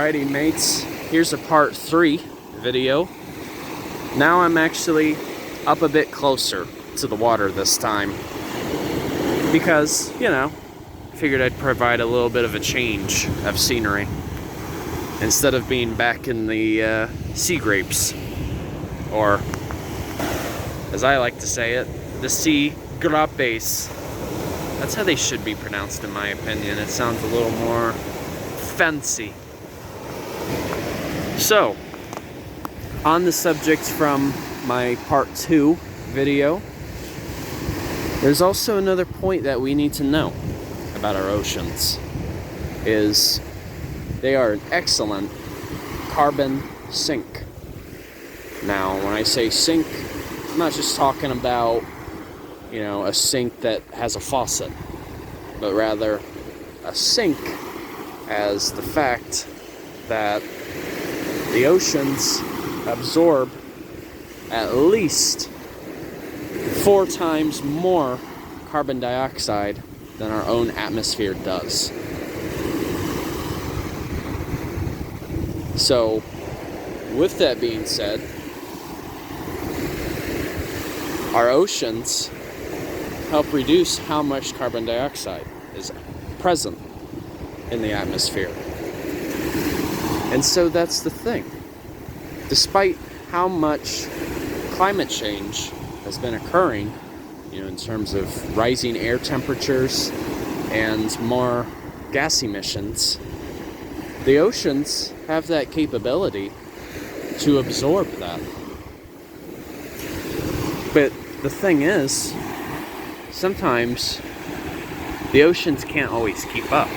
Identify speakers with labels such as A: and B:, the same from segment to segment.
A: Alrighty mates, here's a part 3 video. Now I'm actually up a bit closer to the water this time because, you know, I figured I'd provide a little bit of a change of scenery instead of being back in the sea grapes, or as I like to say it, the sea grapes. That's how they should be pronounced in my opinion. It sounds a little more fancy. So, on the subject from my part 2 video, there's also another point that we need to know about our oceans, is they are an excellent carbon sink. Now, when I say sink, I'm not just talking about, you know, a sink that has a faucet, but rather a sink as the fact that the oceans absorb at least 4 times more carbon dioxide than our own atmosphere does. So, with that being said, our oceans help reduce how much carbon dioxide is present in the atmosphere. And so that's the thing. Despite how much climate change has been occurring, you know, in terms of rising air temperatures and more gas emissions, the oceans have that capability to absorb that. But the thing is, sometimes the oceans can't always keep up,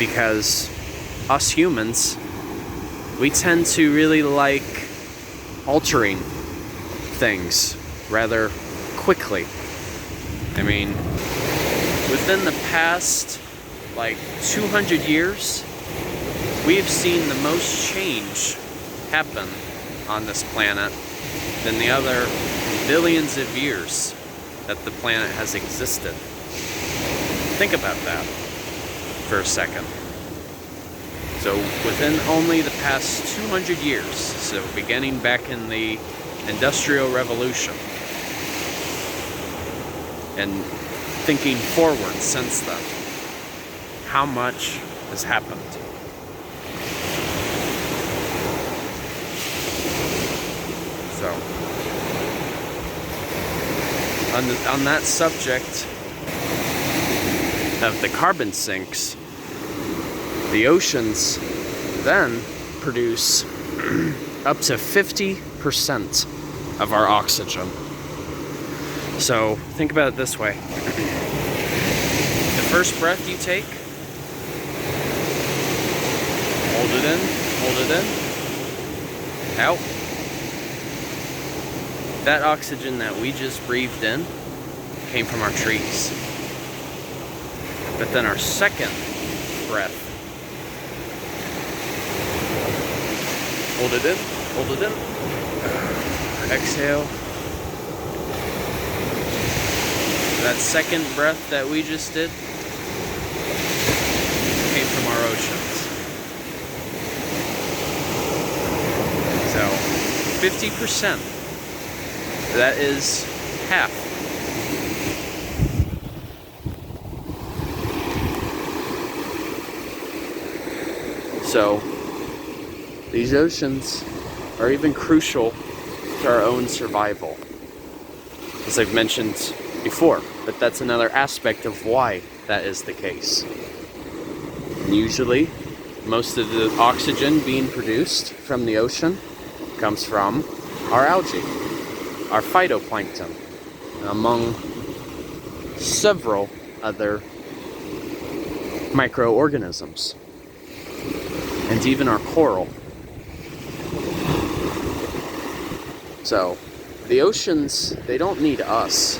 A: because us humans, we tend to really like altering things rather quickly. I mean, within the past, 200 years, we've seen the most change happen on this planet than the other billions of years that the planet has existed. Think about that for a second. So within only the past 200 years, so beginning back in the Industrial Revolution, and thinking forward since then, how much has happened? So, on that subject of the carbon sinks, the oceans then produce up to 50% of our oxygen. So think about it this way. The first breath you take, hold it in, out. That oxygen that we just breathed in came from our trees. But then our second breath, hold it in, exhale. That second breath that we just did came from our oceans. So, 50%. That is half. So, these oceans are even crucial to our own survival, as I've mentioned before, but that's another aspect of why that is the case. And usually, most of the oxygen being produced from the ocean comes from our algae, our phytoplankton, among several other microorganisms, and even our coral. So, the oceans, they don't need us.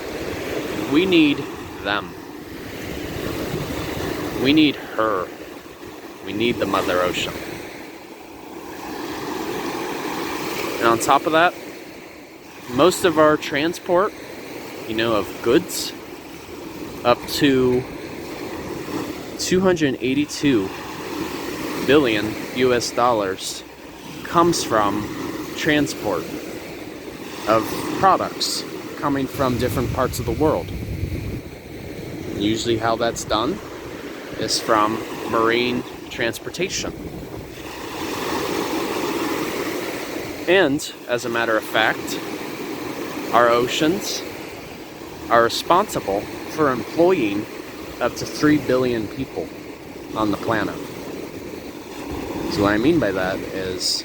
A: We need them. We need her. We need the Mother Ocean. And on top of that, most of our transport, you know, of goods, up to 282 billion US dollars comes from transport of products coming from different parts of the world. Usually how that's done is from marine transportation. And as a matter of fact, our oceans are responsible for employing up to 3 billion people on the planet. So what I mean by that is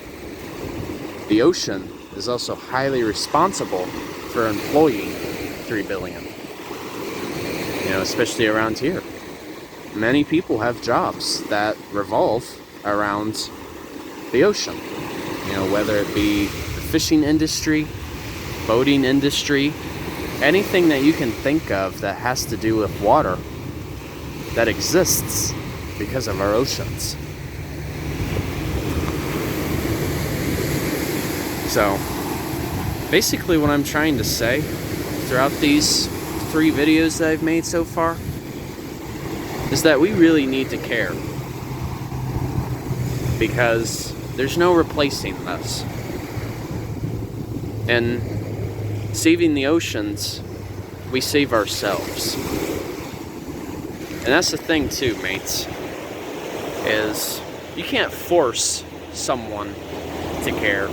A: the ocean is also highly responsible for employing 3 billion. You know, especially around here. Many people have jobs that revolve around the ocean. You know, whether it be the fishing industry, boating industry, anything that you can think of that has to do with water that exists because of our oceans. So, basically what I'm trying to say throughout these 3 videos that I've made so far is that we really need to care, because there's no replacing this. And saving the oceans, we save ourselves. And that's the thing too, mates, is you can't force someone to care,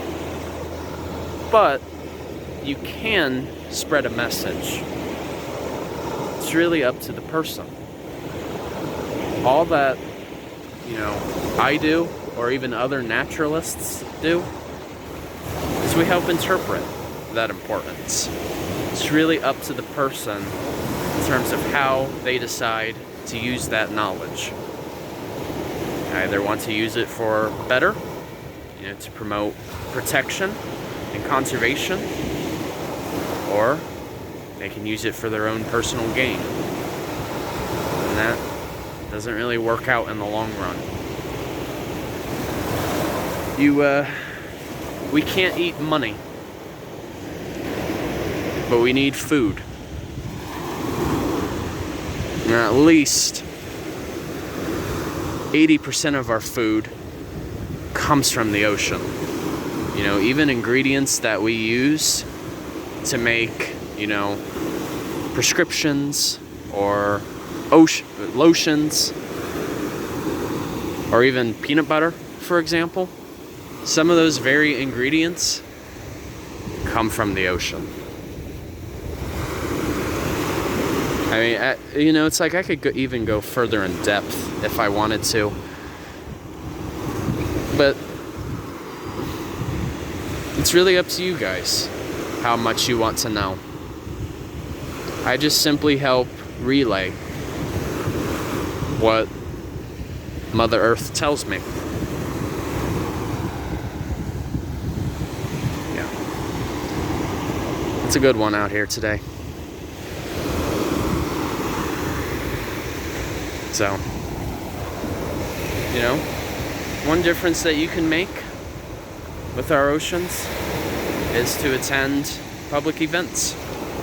A: but you can spread a message. It's really up to the person. All that, you know, I do, or even other naturalists do, is we help interpret that importance. It's really up to the person in terms of how they decide to use that knowledge. They either want to use it for better, you know, to promote protection and conservation, or they can use it for their own personal gain. And that doesn't really work out in the long run. We can't eat money, but we need food. And at least 80% of our food comes from the ocean. You know, even ingredients that we use to make, you know, prescriptions or lotions, or even peanut butter, for example. Some of those very ingredients come from the ocean. I mean, you know, it's like I could even go further in depth if I wanted to. But it's really up to you guys how much you want to know. I just simply help relay what Mother Earth tells me. Yeah. It's a good one out here today. So, you know, one difference that you can make with our oceans is to attend public events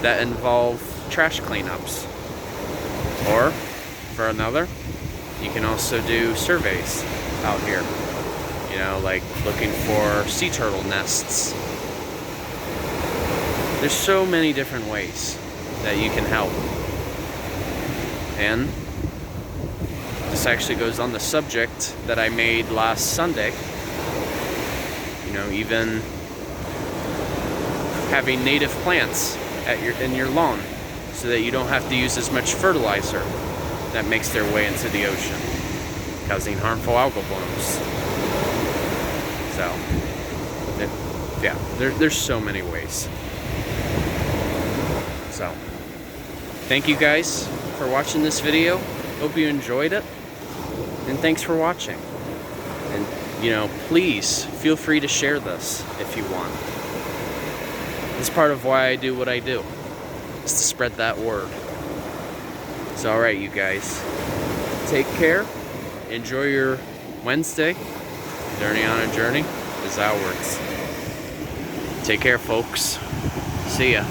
A: that involve trash cleanups. Or, for another, you can also do surveys out here. You know, like looking for sea turtle nests. There's so many different ways that you can help. And this actually goes on the subject that I made last Sunday. You know, even having native plants in your lawn so that you don't have to use as much fertilizer that makes their way into the ocean, causing harmful algal blooms. So, yeah, there's so many ways. So, thank you guys for watching this video. Hope you enjoyed it. And thanks for watching. And, you know, please feel free to share this if you want. It's part of why I do what I do, is to spread that word. So, alright, you guys. Take care. Enjoy your Wednesday. Journey on a Journey is ours. Take care, folks. See ya.